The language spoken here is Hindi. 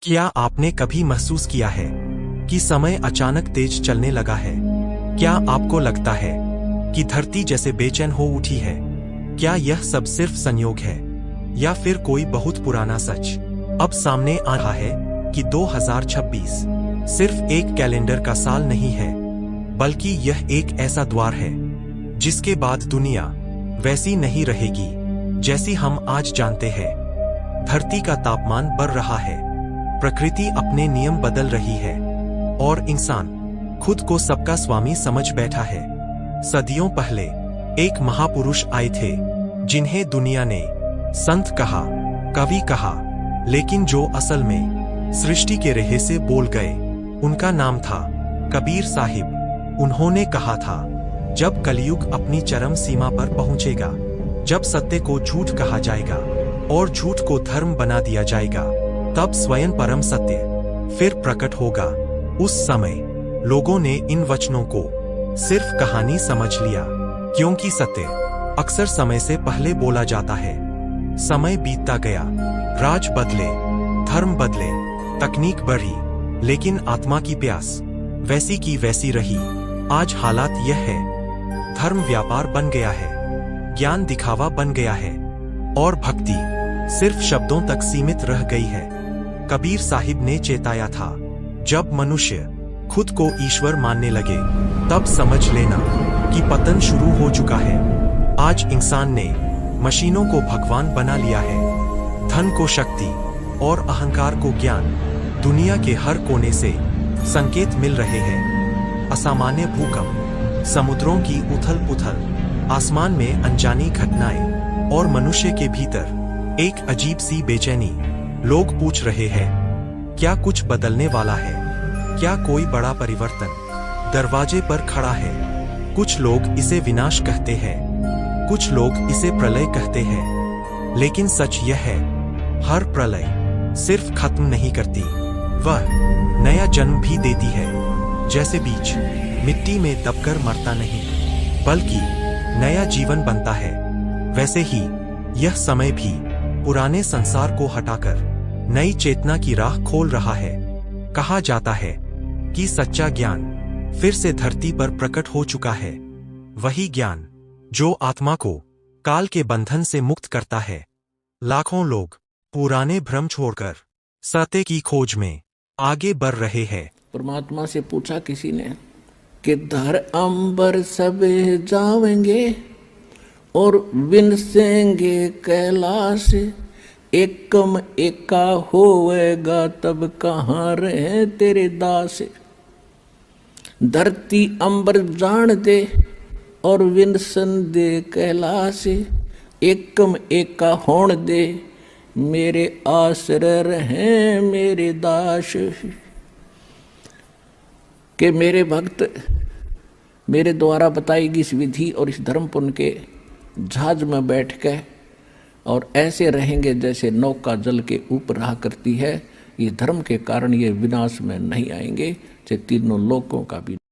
क्या आपने कभी महसूस किया है कि समय अचानक तेज चलने लगा है? क्या आपको लगता है कि धरती जैसे बेचैन हो उठी है? क्या यह सब सिर्फ संयोग है या फिर कोई बहुत पुराना सच अब सामने आ रहा है कि 2026 सिर्फ एक कैलेंडर का साल नहीं है, बल्कि यह एक ऐसा द्वार है जिसके बाद दुनिया वैसी नहीं रहेगी जैसी हम आज जानते हैं। धरती का तापमान बढ़ रहा है, प्रकृति अपने नियम बदल रही है और इंसान खुद को सबका स्वामी समझ बैठा है। सदियों पहले एक महापुरुष आए थे जिन्हें दुनिया ने संत कहा, कवि कहा, लेकिन जो असल में सृष्टि के रेहे से बोल गए उनका नाम था कबीर साहिब। उन्होंने कहा था, जब कलयुग अपनी चरम सीमा पर पहुंचेगा, जब सत्य को झूठ कहा जाएगा और झूठ को धर्म बना दिया जाएगा, तब स्वयं परम सत्य फिर प्रकट होगा। उस समय लोगों ने इन वचनों को सिर्फ कहानी समझ लिया, क्योंकि सत्य अक्सर समय से पहले बोला जाता है। समय बीतता गया, राज बदले, धर्म बदले, तकनीक बढ़ी, लेकिन आत्मा की प्यास वैसी की वैसी रही। आज हालात यह है, धर्म व्यापार बन गया है, ज्ञान दिखावा बन गया है और भक्ति सिर्फ शब्दों तक सीमित रह गई है। कबीर साहिब ने चेताया था, जब मनुष्य खुद को ईश्वर मानने लगे तब समझ लेना कि पतन शुरू हो चुका है। आज इंसान ने मशीनों को भगवान बना लिया है, धन को शक्ति और अहंकार को ज्ञान। दुनिया के हर कोने से संकेत मिल रहे हैं, असामान्य भूकंप, समुद्रों की उथल पुथल, आसमान में अनजानी घटनाएं और मनुष्य के भीतर एक अजीब सी बेचैनी। लोग पूछ रहे हैं, क्या कुछ बदलने वाला है? क्या कोई बड़ा परिवर्तन दरवाजे पर खड़ा है? कुछ लोग इसे विनाश कहते हैं, कुछ लोग इसे प्रलय कहते हैं, लेकिन सच यह है, हर प्रलय सिर्फ खत्म नहीं करती, वह नया जन्म भी देती है। जैसे बीज मिट्टी में दबकर मरता नहीं, बल्कि नया जीवन बनता है, वैसे ही यह समय भी पुराने संसार को हटाकर नई चेतना की राह खोल रहा है। कहा जाता है कि सच्चा ज्ञान फिर से धरती पर प्रकट हो चुका है, वही ज्ञान जो आत्मा को काल के बंधन से मुक्त करता है। लाखों लोग पुराने भ्रम छोड़कर सत्य की खोज में आगे बढ़ रहे हैं। परमात्मा से पूछा किसी ने कि धर अंबर सब जावेंगे और विनसेंगे कैलाश, एकम एका होवेगा तब कहाँ रहे तेरे दास। धरती अंबर जान दे और विनसन दे कैलाश, एकम एका होण दे मेरे आश्रय रहे मेरे दास। कि मेरे भक्त मेरे द्वारा बताई गई इस विधि और इस धर्म पुण्य के जहाज में बैठ के और ऐसे रहेंगे जैसे नौका जल के ऊपर रहा करती है। ये धर्म के कारण ये विनाश में नहीं आएंगे, चाहे तीनों लोकों का भी